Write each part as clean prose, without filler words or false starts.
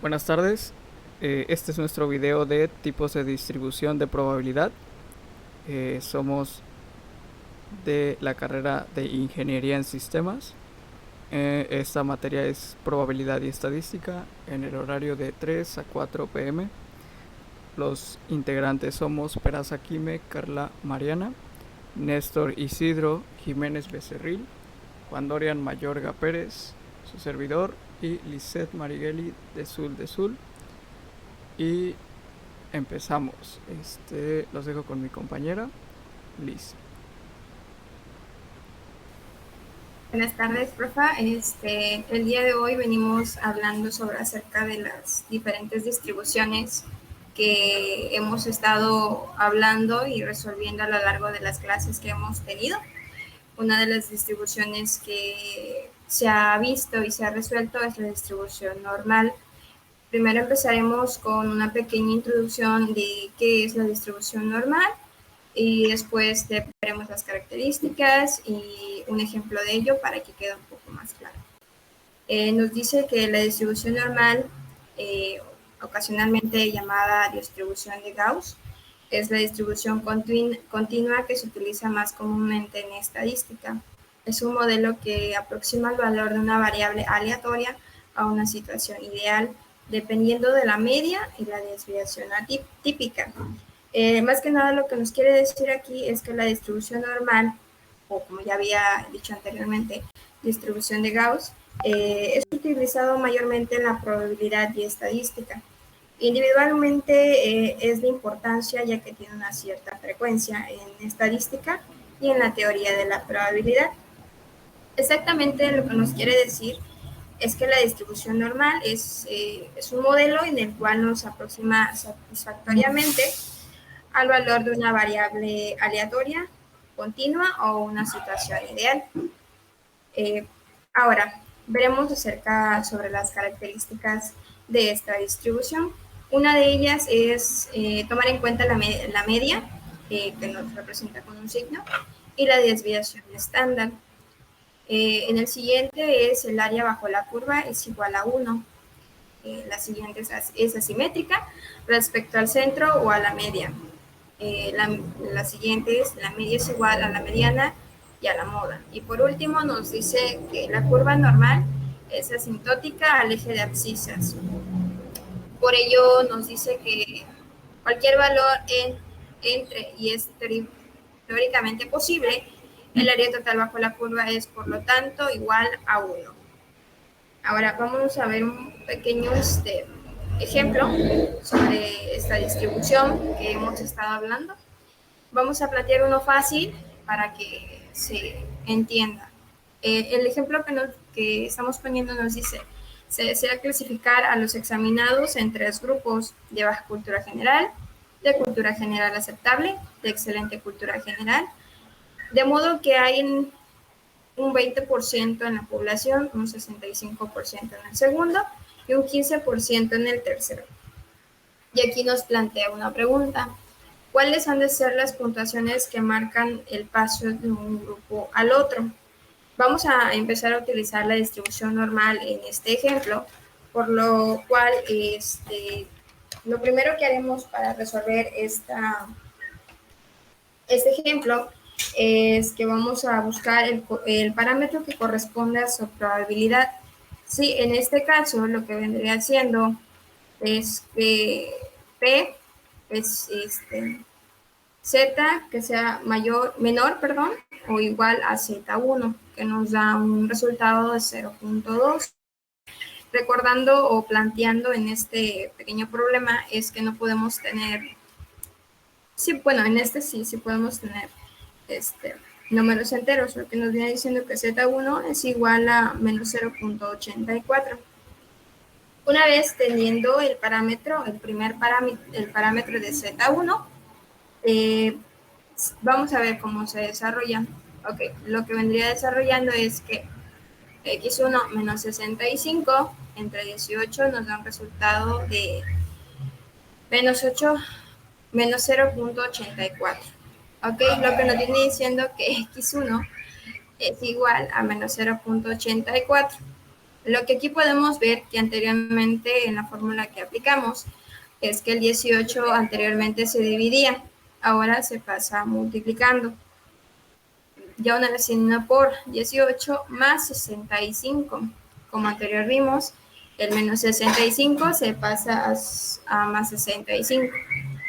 Buenas tardes, este es nuestro video de tipos de distribución de probabilidad. Somos de la carrera de Ingeniería en Sistemas. Esta materia es probabilidad y estadística en el horario de 3 a 4 pm. Los integrantes somos Peraza Quime, Carla Mariana, Néstor Isidro Jiménez Becerril, Juan Dorian Mayorga Pérez, su servidor, y Lisette Marigueli de Sul. Y empezamos. Los dejo con mi compañera, Liz. Buenas tardes, profa. El día de hoy venimos hablando sobre acerca de las diferentes distribuciones que hemos estado hablando y resolviendo a lo largo de las clases que hemos tenido. Una de las distribuciones que se ha visto y se ha resuelto es la distribución normal. Primero empezaremos con una pequeña introducción de qué es la distribución normal y después veremos las características y un ejemplo de ello para que quede un poco más claro. Nos dice que la distribución normal, ocasionalmente llamada distribución de Gauss, es la distribución continua que se utiliza más comúnmente en estadística. Es un modelo que aproxima el valor de una variable aleatoria a una situación ideal, dependiendo de la media y la desviación típica. Más que nada lo que nos quiere decir aquí es que la distribución normal, o como ya había dicho anteriormente, distribución de Gauss, es utilizado mayormente en la probabilidad y estadística. Individualmente es de importancia ya que tiene una cierta frecuencia en estadística y en la teoría de la probabilidad. Exactamente lo que nos quiere decir es que la distribución normal es un modelo en el cual nos aproxima satisfactoriamente al valor de una variable aleatoria, continua o una situación ideal. Ahora, veremos acerca sobre las características de esta distribución. Una de ellas es tomar en cuenta la media, que nos representa con un signo, y la desviación estándar. En el siguiente es el área bajo la curva es igual a 1. La siguiente es asimétrica respecto al centro o a la media. La siguiente es la media es igual a la mediana y a la moda. Y por último nos dice que la curva normal es asintótica al eje de abscisas. Por ello nos dice que cualquier valor entre y es teóricamente posible, el área total bajo la curva es por lo tanto igual a 1. Ahora vamos a ver un pequeño ejemplo sobre esta distribución que hemos estado hablando. Vamos a plantear uno fácil para que se entienda. El ejemplo que estamos poniendo nos dice, se desea clasificar a los examinados en 3 grupos: de baja cultura general, de cultura general aceptable, de excelente cultura general, de modo que hay un 20% en la población, un 65% en el segundo y un 15% en el tercero. Y aquí nos plantea una pregunta: ¿cuáles han de ser las puntuaciones que marcan el paso de un grupo al otro? Vamos a empezar a utilizar la distribución normal en este ejemplo, por lo cual lo primero que haremos para resolver este ejemplo es que vamos a buscar el parámetro que corresponde a su probabilidad. Sí, en este caso lo que vendría siendo es que P es Z que sea menor, o igual a Z1, que nos da un resultado de 0.2. Recordando o planteando en este pequeño problema es que no podemos tener, sí, bueno, en este sí podemos tener números enteros, lo que nos viene diciendo que Z1 es igual a menos 0.84. Una vez teniendo el parámetro, el parámetro de Z1, vamos a ver cómo se desarrolla. Ok, lo que vendría desarrollando es que x1 menos 65 entre 18 nos da un resultado de menos 8, menos 0.84. Ok, lo que nos viene diciendo que x1 es igual a menos 0.84. Lo que aquí podemos ver que anteriormente en la fórmula que aplicamos es que el 18 anteriormente se dividía, ahora se pasa multiplicando. Ya una vez por 18 más 65, como anterior vimos, el menos 65 se pasa a más 65.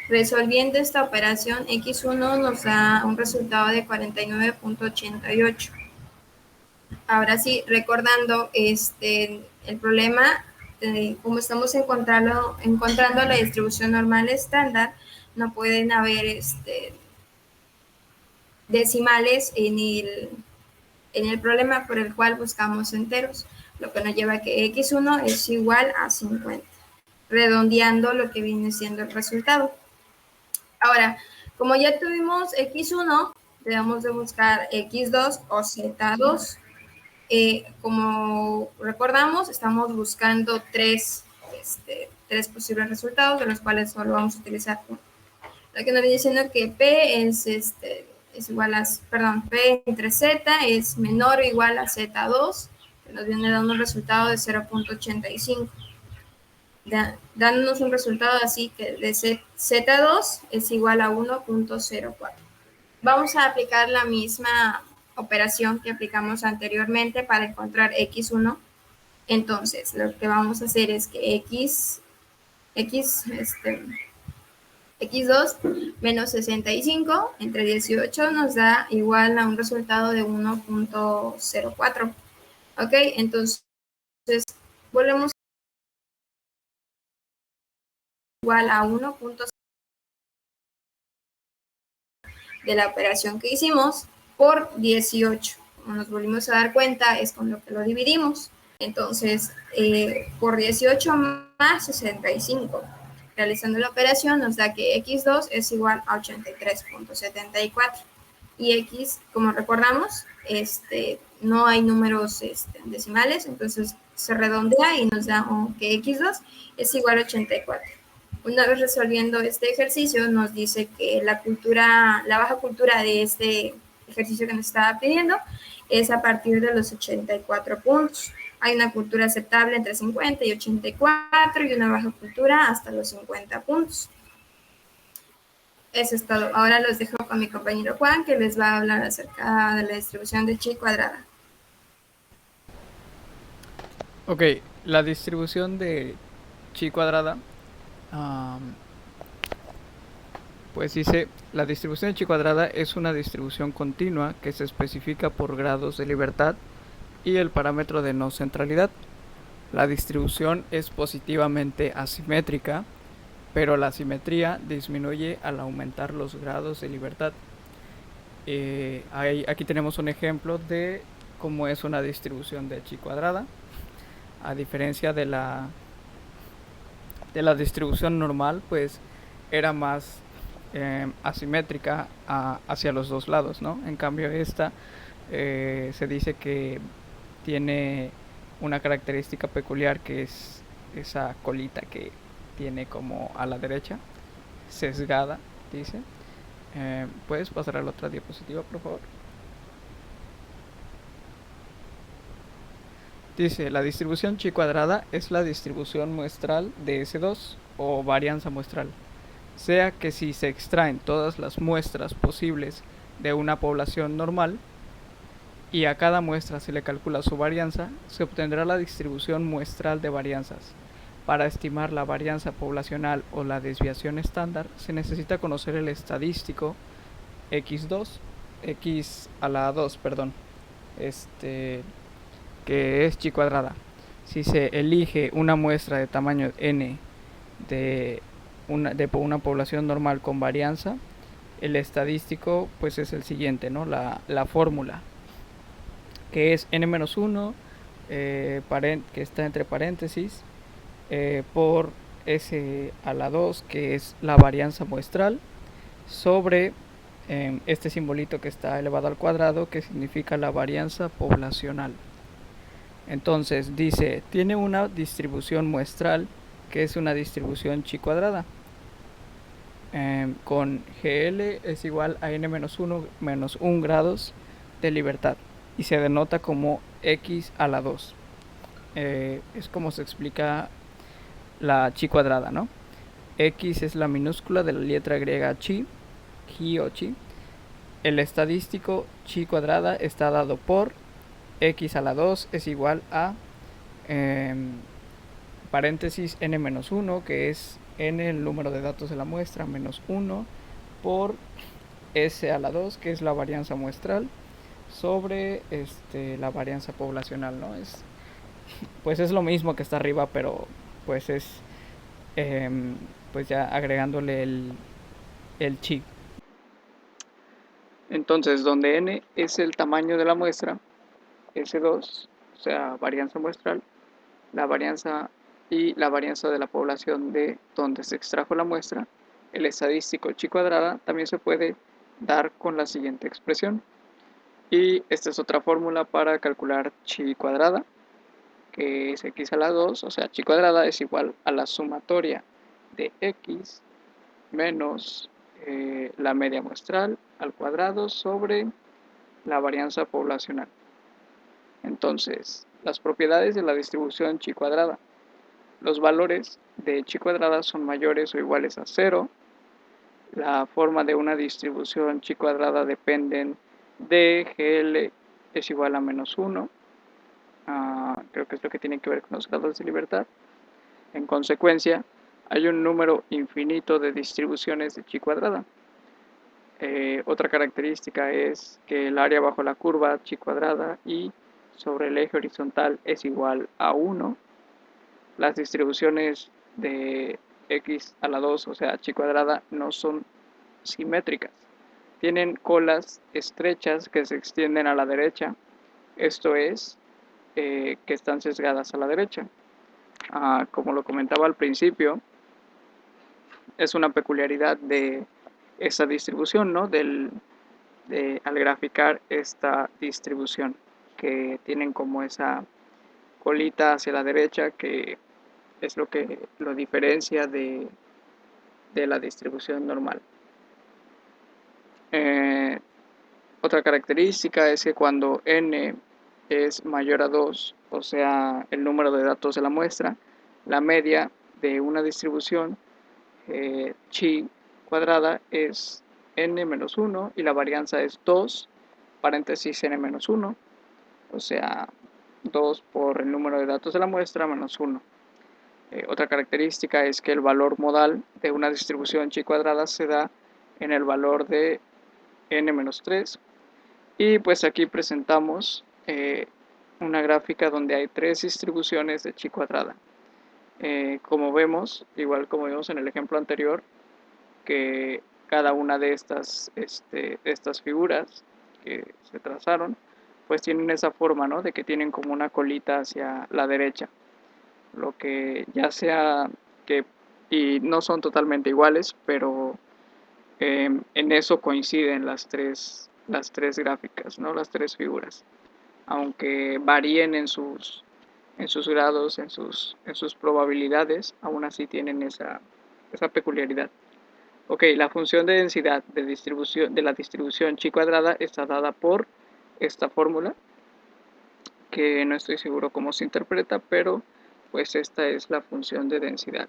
Resolviendo esta operación, x1 nos da un resultado de 49.88. Ahora sí, recordando el problema, como estamos encontrando la distribución normal estándar, no pueden haber decimales en el problema por el cual buscamos enteros, lo que nos lleva a que x1 es igual a 50, redondeando lo que viene siendo el resultado. Ahora, como ya tuvimos x1, debemos de buscar x2 o z2. Como recordamos, estamos buscando tres posibles resultados, de los cuales solo vamos a utilizar uno. Lo que nos viene diciendo que P es igual a, P entre Z es menor o igual a Z2, que nos viene dando un resultado de 0.85. Dándonos un resultado así que de Z2 es igual a 1.04. Vamos a aplicar la misma operación que aplicamos anteriormente para encontrar x1. Entonces, lo que vamos a hacer es que x2 menos 65 entre 18 nos da igual a un resultado de 1.04. ¿Ok? Entonces, volvemos igual a 1.04 de la operación que hicimos por 18. Como nos volvimos a dar cuenta, es con lo que lo dividimos. Entonces, por 18 más 65. Realizando la operación nos da que x2 es igual a 83.74. Y x, como recordamos, no hay números decimales, entonces se redondea y nos da que x2 es igual a 84. Una vez resolviendo este ejercicio, nos dice que la baja cultura de este ejercicio que nos estaba pidiendo es a partir de los 84 puntos. Hay una cultura aceptable entre 50 y 84 y una baja cultura hasta los 50 puntos. Eso es todo. Ahora los dejo con mi compañero Juan, que les va a hablar acerca de la distribución de chi cuadrada. Ok, la distribución de chi cuadrada, pues dice, la distribución de chi cuadrada es una distribución continua que se especifica por grados de libertad y el parámetro de no centralidad. La distribución es positivamente asimétrica, pero la simetría disminuye al aumentar los grados de libertad. Aquí tenemos un ejemplo de cómo es una distribución de chi cuadrada. A diferencia de la distribución normal, pues era más asimétrica hacia los dos lados, ¿no? En cambio esta se dice que tiene una característica peculiar, que es esa colita que tiene como a la derecha, sesgada, dice. ¿Puedes pasar a la otra diapositiva, por favor? Dice, la distribución chi cuadrada es la distribución muestral de S2 o varianza muestral. Sea que si se extraen todas las muestras posibles de una población normal y a cada muestra se le calcula su varianza, se obtendrá la distribución muestral de varianzas. Para estimar la varianza poblacional o la desviación estándar, se necesita conocer el estadístico x a la 2, que es chi cuadrada. Si se elige una muestra de tamaño n de una población normal con varianza, el estadístico pues es el siguiente, ¿no? La fórmula, que es n-1, que está entre paréntesis, por s a la 2, que es la varianza muestral, sobre este simbolito que está elevado al cuadrado, que significa la varianza poblacional. Entonces dice, tiene una distribución muestral que es una distribución chi cuadrada, con GL es igual a n-1 menos 1 grados de libertad y se denota como x a la 2. Es como se explica la chi cuadrada, ¿no? X es la minúscula de la letra griega chi o chi. El estadístico chi cuadrada está dado por x a la 2 es igual a eh, paréntesis n-1, que es n el número de datos de la muestra, menos 1 por s a la 2, que es la varianza muestral, sobre la varianza poblacional, ¿no? Pues es lo mismo que está arriba, pero pues es pues ya agregándole el chi. Entonces, donde n es el tamaño de la muestra, S2, o sea, varianza muestral, la varianza y la varianza de la población de donde se extrajo la muestra, el estadístico chi cuadrada también se puede dar con la siguiente expresión. Y esta es otra fórmula para calcular chi cuadrada, que es x a la 2, o sea, chi cuadrada es igual a la sumatoria de x menos la media muestral al cuadrado sobre la varianza poblacional. Entonces, las propiedades de la distribución chi cuadrada. Los valores de chi cuadrada son mayores o iguales a 0. La forma de una distribución chi cuadrada dependen de GL es igual a menos 1. Creo que es lo que tiene que ver con los grados de libertad. En consecuencia, hay un número infinito de distribuciones de chi cuadrada. Otra característica es que el área bajo la curva chi cuadrada y sobre el eje horizontal es igual a 1. Las distribuciones de x a la 2, o sea, chi cuadrada, no son simétricas. Tienen colas estrechas que se extienden a la derecha, esto es, que están sesgadas a la derecha. Como lo comentaba al principio, es una peculiaridad de esta distribución, ¿no? Al graficar esta distribución, que tienen como esa colita hacia la derecha, que es lo que lo diferencia de la distribución normal. Otra característica es que cuando n es mayor a 2, o sea, el número de datos de la muestra, la media de una distribución chi cuadrada es n menos 1 y la varianza es 2, paréntesis n menos 1, o sea, 2 por el número de datos de la muestra menos 1. Otra característica es que el valor modal de una distribución chi cuadrada se da en el valor de n-3. Y pues aquí presentamos una gráfica donde hay 3 distribuciones de chi cuadrada. Como vemos, igual como vimos en el ejemplo anterior, que cada una de estas figuras que se trazaron, pues tienen esa forma, ¿no? De que tienen como una colita hacia la derecha. Lo que ya sea que, y no son totalmente iguales, pero en eso coinciden las tres gráficas, ¿no? Las tres figuras. Aunque varíen en sus grados, en sus probabilidades, aún así tienen esa peculiaridad. Ok, la función de densidad de la distribución chi cuadrada está dada por esta fórmula, que no estoy seguro cómo se interpreta, pero pues esta es la función de densidad.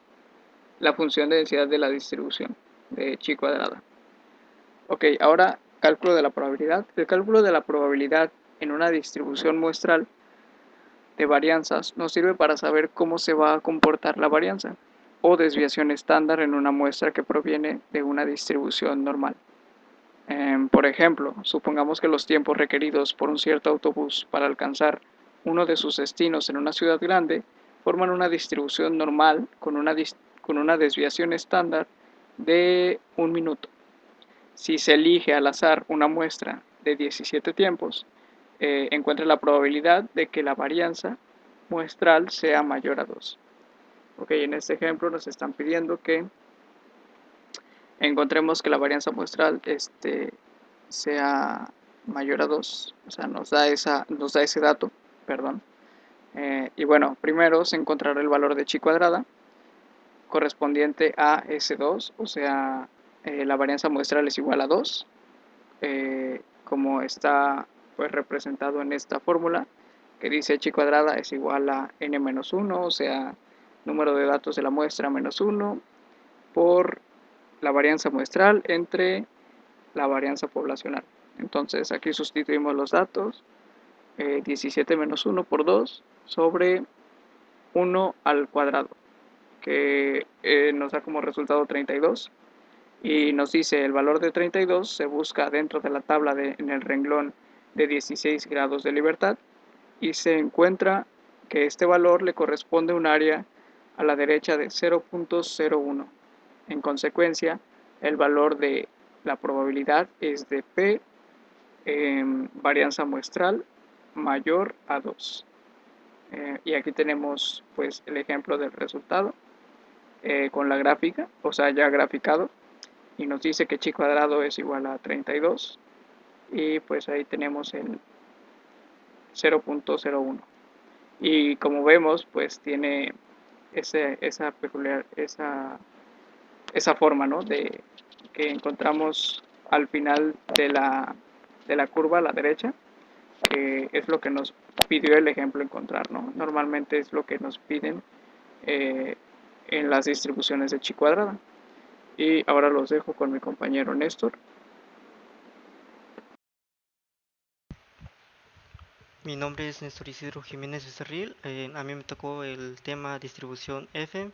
La función de densidad de la distribución de chi cuadrada. Ok, ahora cálculo de la probabilidad. El cálculo de la probabilidad en una distribución muestral de varianzas nos sirve para saber cómo se va a comportar la varianza o desviación estándar en una muestra que proviene de una distribución normal. Por ejemplo, supongamos que los tiempos requeridos por un cierto autobús para alcanzar uno de sus destinos en una ciudad grande forman una distribución normal con una desviación estándar de 1 minuto. Si se elige al azar una muestra de 17 tiempos, encuentre la probabilidad de que la varianza muestral sea mayor a 2. Ok, en este ejemplo nos están pidiendo que encontremos que la varianza muestral sea mayor a 2, o sea, nos da ese dato, perdón. Y bueno, primero se encontrará el valor de chi cuadrada correspondiente a S2, o sea, la varianza muestral es igual a 2, como está pues representado en esta fórmula. que dice chi cuadrada es igual a n menos 1, o sea, número de datos de la muestra menos 1, por la varianza muestral entre la varianza poblacional. Entonces aquí sustituimos los datos, 17 menos 1 por 2 sobre 1 al cuadrado, que nos da como resultado 32. Y nos dice el valor de 32 se busca dentro de la tabla en el renglón de 16 grados de libertad y se encuentra que este valor le corresponde a un área a la derecha de 0.01. En consecuencia, el valor de la probabilidad es de P varianza muestral mayor a 2. Y aquí tenemos pues el ejemplo del resultado con la gráfica, o sea ya graficado, y nos dice que chi cuadrado es igual a 32 y pues ahí tenemos el 0.01 y como vemos pues tiene esa peculiar esa forma, ¿no? De que encontramos al final de la curva a la derecha, que es lo que nos pidió el ejemplo encontrar, ¿no? Normalmente es lo que nos piden eh, en las distribuciones de chi cuadrada. Y ahora los dejo con mi compañero Néstor. Mi nombre es Néstor Isidro Jiménez Becerril. A mí me tocó el tema distribución F.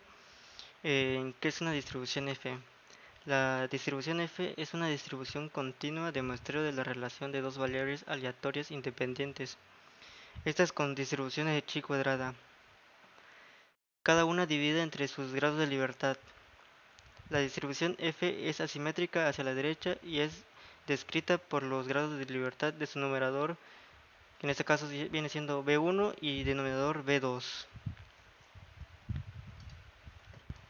¿Qué es una distribución F? La distribución F es una distribución continua de muestreo de la relación de dos variables aleatorias independientes. Estas con distribuciones de chi cuadrada, cada una dividida entre sus grados de libertad. La distribución F es asimétrica hacia la derecha y es descrita por los grados de libertad de su numerador, que en este caso viene siendo B1 y denominador B2.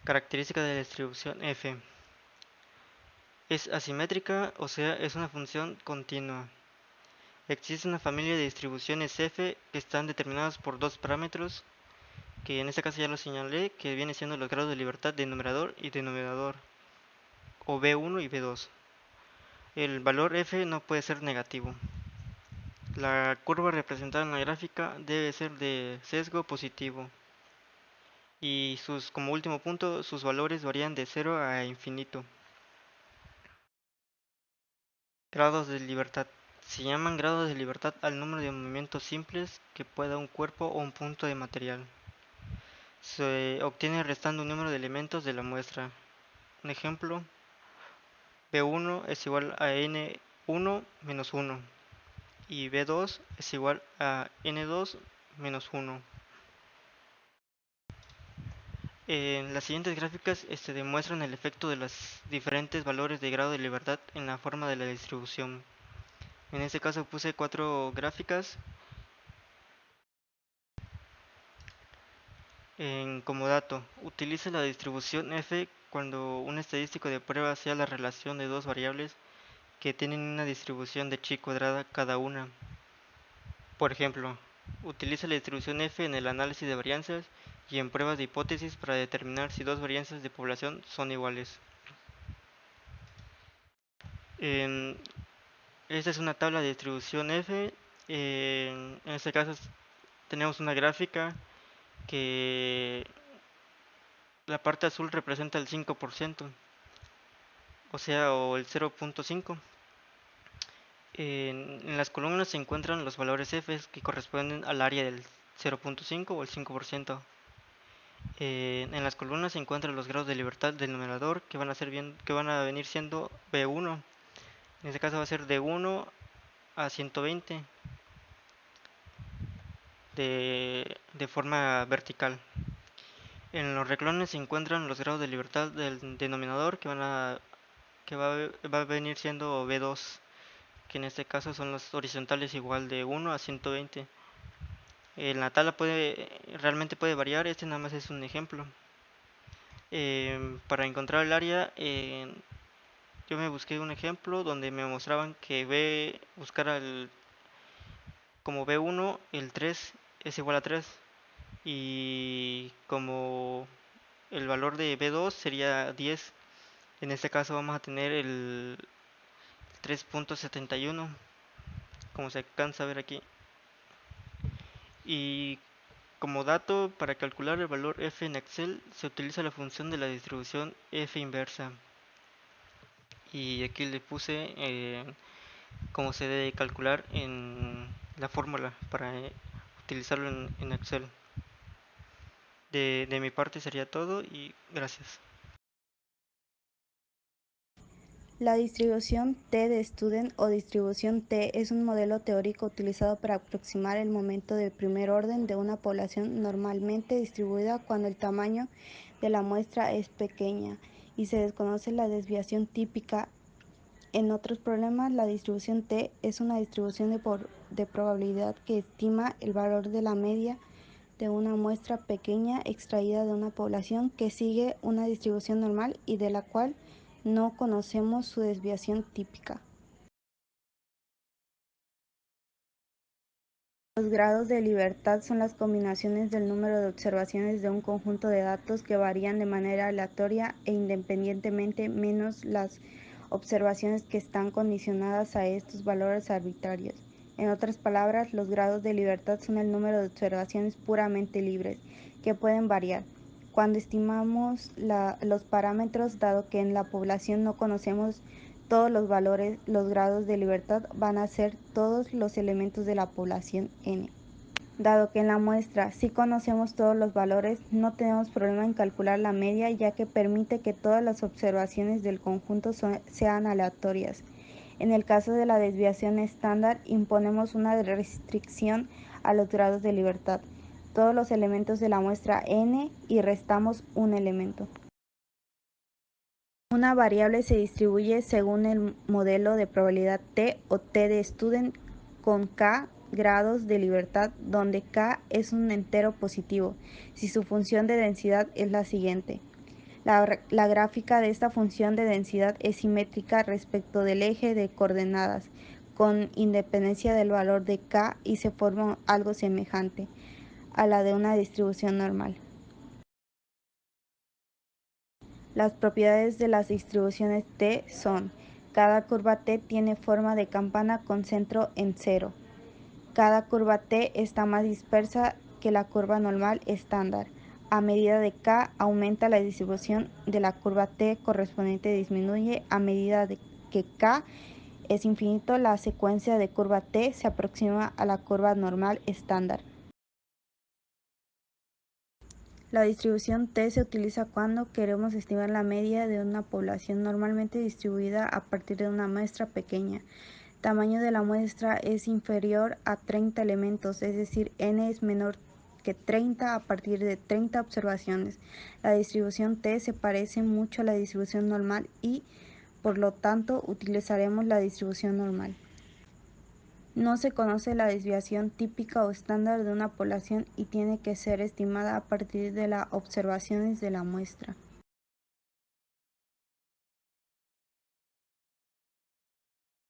Característica de la distribución F. Es asimétrica, o sea, es una función continua. Existe una familia de distribuciones F que están determinadas por dos parámetros, que en este caso ya lo señalé, que viene siendo los grados de libertad de numerador y denominador, o B1 y B2. El valor F no puede ser negativo. La curva representada en la gráfica debe ser de sesgo positivo. Y como último punto, sus valores varían de 0 a infinito. Grados de libertad. Se llaman grados de libertad al número de movimientos simples que pueda un cuerpo o un punto de material. Se obtiene restando un número de elementos de la muestra. Un ejemplo, B1 es igual a N1 menos 1 y B2 es igual a N2 menos 1. En las siguientes gráficas demuestran el efecto de los diferentes valores de grado de libertad en la forma de la distribución. En este caso puse 4 gráficas. Como dato, utilice la distribución F cuando un estadístico de prueba sea la relación de dos variables que tienen una distribución de chi cuadrada cada una. Por ejemplo, utilice la distribución F en el análisis de varianzas y en pruebas de hipótesis para determinar si dos varianzas de población son iguales. Esta es una tabla de distribución F. En este caso tenemos una gráfica que la parte azul representa el 5%, o sea, o el 0.5. En las columnas se encuentran los valores F que corresponden al área del 0.5 o el 5%. En las columnas se encuentran los grados de libertad del numerador que van a venir siendo B1. En este caso va a ser de 1 a 120 de forma vertical. En los renglones se encuentran los grados de libertad del denominador que va a venir siendo B2, que en este caso son los horizontales igual de 1 a 120. En la tabla realmente puede variar, este nada más es un ejemplo. Para encontrar el área, yo me busqué un ejemplo donde me mostraban que buscar como B1, el 3 es igual a 3. Y como el valor de B2 sería 10. En este caso vamos a tener el 3.71, como se alcanza a ver aquí. Y como dato, para calcular el valor f en Excel se utiliza la función de la distribución f inversa. Y aquí le puse cómo se debe calcular en la fórmula para utilizarlo en Excel. De mi parte sería todo y gracias. La distribución T de Student o distribución T es un modelo teórico utilizado para aproximar el momento de primer orden de una población normalmente distribuida cuando el tamaño de la muestra es pequeña y se desconoce la desviación típica. En otros problemas, la distribución T es una distribución de probabilidad que estima el valor de la media de una muestra pequeña extraída de una población que sigue una distribución normal y de la cual no conocemos su desviación típica. Los grados de libertad son las combinaciones del número de observaciones de un conjunto de datos que varían de manera aleatoria e independientemente menos las observaciones que están condicionadas a estos valores arbitrarios. En otras palabras, los grados de libertad son el número de observaciones puramente libres, que pueden variar. Cuando estimamos los parámetros, dado que en la población no conocemos todos los valores, los grados de libertad van a ser todos los elementos de la población N. Dado que en la muestra sí conocemos todos los valores, no tenemos problema en calcular la media, ya que permite que todas las observaciones del conjunto sean aleatorias. En el caso de la desviación estándar, imponemos una restricción a los grados de libertad, todos los elementos de la muestra N, y restamos un elemento. Una variable se distribuye según el modelo de probabilidad T o T de Student con K grados de libertad, donde K es un entero positivo, si su función de densidad es la siguiente. La gráfica de esta función de densidad es simétrica respecto del eje de coordenadas, con independencia del valor de K, y se forma algo semejante a la de una distribución normal. Las propiedades de las distribuciones T son: cada curva T tiene forma de campana con centro en cero. Cada curva T está más dispersa que la curva normal estándar. A medida de K aumenta, la distribución de la curva T correspondiente disminuye. A medida de que K es infinito, la secuencia de curva T se aproxima a la curva normal estándar. La distribución T se utiliza cuando queremos estimar la media de una población normalmente distribuida a partir de una muestra pequeña. Tamaño de la muestra es inferior a 30 elementos, es decir, n es menor que 30 a partir de 30 observaciones. La distribución T se parece mucho a la distribución normal y, por lo tanto, utilizaremos la distribución normal. No se conoce la desviación típica o estándar de una población y tiene que ser estimada a partir de las observaciones de la muestra.